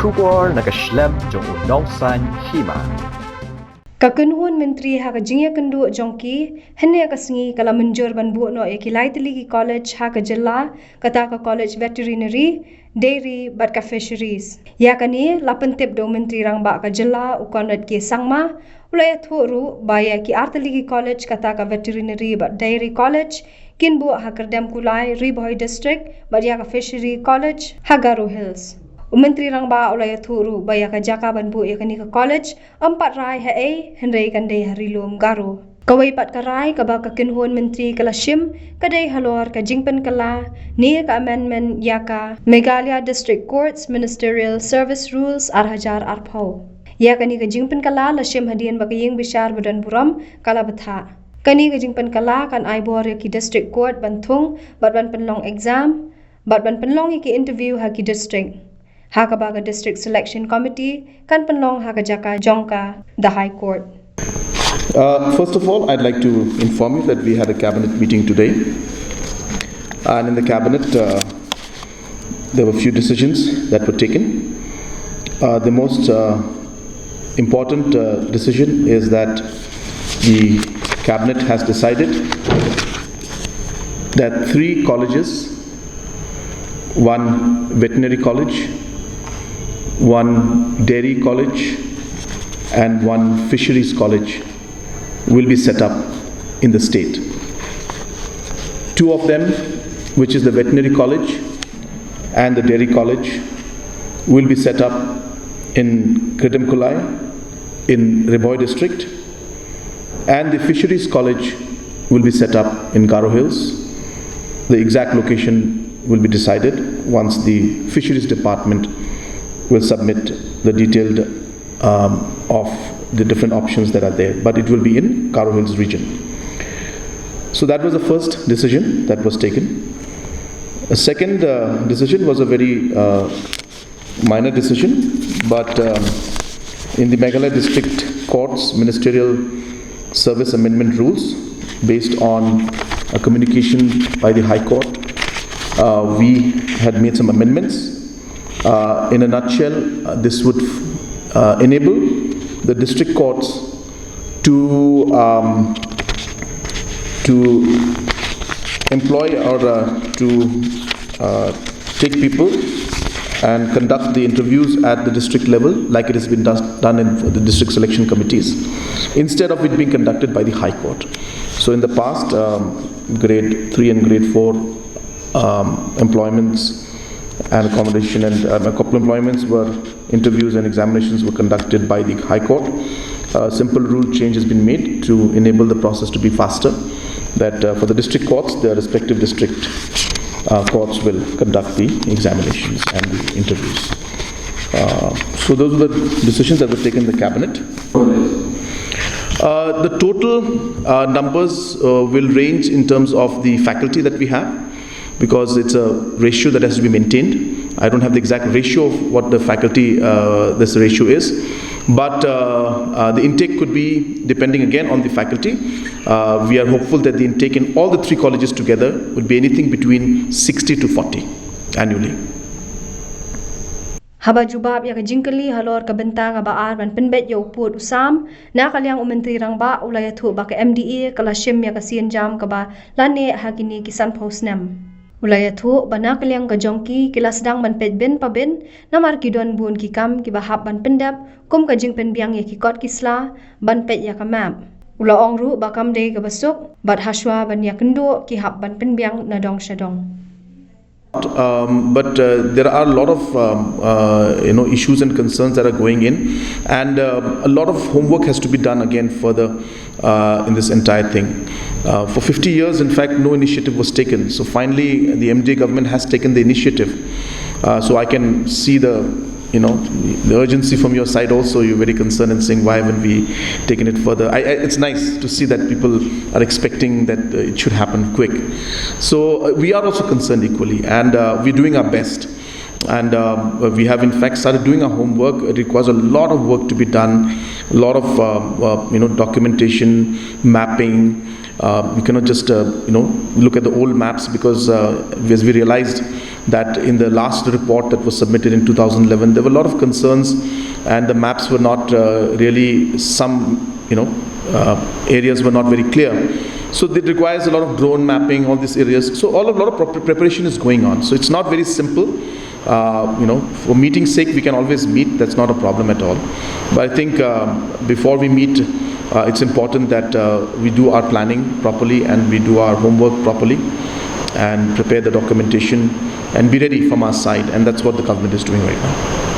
Shubor nakaslem jong unongsan Hima. Kakunhun Menteri ha kajingya kendu jongki hene kasengi kala Mynjur ban bu no Tylli ki Kolej ha ka Jylla Kata ka Kolej Veterinary Dairy bat ka Fisheries ya kani lapentip do Menteri rang ba ka Jylla ukonat ki sangma ulaya thuru baya ki Tylli ki Kolej Kata ka Veterinary bat Dairy College kin bu ha kerdam kulai Riboy District bat ya ka Fishery College ha Garo Hills. Menteri rang ba ulaya thuru baya ka jaka ban bu yakani ka college empat rai ha henrei kandai harilum garo kawai pat karai ka ba ka kinhon menteri kala shim kadai halor ka jingpen kala ni ka amendment yaka Meghalaya District Courts Ministerial Service Rules arhajar arpau yakani ka jingpen kala la shim hadian ba kaying bishar badan buram kala batha kani ka jingpen kala kan aibor ki district court banthung ban penlong exam ban penlong ki interview ha ki district Hakabaga District Selection Committee kan penlong hakajaka jongka the High Court. First of all, I'd like to inform you that we had a cabinet meeting today, and in the cabinet there were a few decisions that were taken. The most important decision is that the cabinet has decided that 3 colleges, 1 veterinary college, 1 dairy college and 1 fisheries college will be set up in the state. 2 of them, which is the veterinary college and the dairy college, will be set up in Kolej in Riboy district, and the fisheries college will be set up in Garo Hills. The exact location will be decided once the fisheries department will submit the detailed of the different options that are there, but it will be in Garo Hills region. So that was the first decision that was taken. A second decision was a very minor decision, but in the Meghalaya District Court's Ministerial Service Amendment Rules, based on a communication by the High Court, we had made some amendments. In a nutshell, this would enable the district courts to employ or to take people and conduct the interviews at the district level like it has been done in the district selection committees, instead of it being conducted by the High Court. So in the past, grade 3 and grade 4 employments and accommodation and a couple employments were interviews and examinations were conducted by the High Court. A simple rule change has been made to enable the process to be faster, that for the district courts, the respective district courts will conduct the examinations and the interviews. So those were the decisions that were taken in the cabinet. The total numbers will range in terms of the faculty that we have, because it's a ratio that has to be maintained. I don't have the exact ratio of what the faculty this ratio is, but the intake could be depending again on the faculty. We are hopeful that the intake in all the 3 colleges together would be anything between 60 to 40 annually. Haba jubab ya kajingkali halor kabenta ka baar ban penbet ya uput usam na kalyang umenteri rang ba ulaya thu ba ka MDE kala shim ya kasien jam ka ba lane hakini kisan posnem. Ulaya thu bana kalyang ka jongki kila sedang ban pet ben pabin na markidon bun ki kam ki bahap ban pendap kum ka jing pen biang ya ki kot kisla ban pet ya ka map. Ula ong ru ba kam dei ka basuk bat haswa ban ya kendo ki hap ban pen biang na dong shadong. But there are a lot of issues and concerns that are going in, and a lot of homework has to be done again further in this entire thing. For 50 years, in fact, no initiative was taken. So finally, the MJ government has taken the initiative. So I can see the urgency from your side also. You're very concerned and saying, why haven't we taken it further? It's nice to see that people are expecting that it should happen quick. So we are also concerned equally, and we're doing our best. And we have in fact started doing our homework. It requires a lot of work to be done, a lot of documentation, mapping. We cannot just look at the old maps, because as we realized that in the last report that was submitted in 2011, there were a lot of concerns, and the maps were not really, some areas were not very clear. So it requires a lot of drone mapping, all these areas. So a lot of preparation is going on. So it's not very simple. For meeting sake, we can always meet. That's not a problem at all. But I think before we meet, it's important that we do our planning properly and we do our homework properly and prepare the documentation and be ready from our side. And that's what the government is doing right now.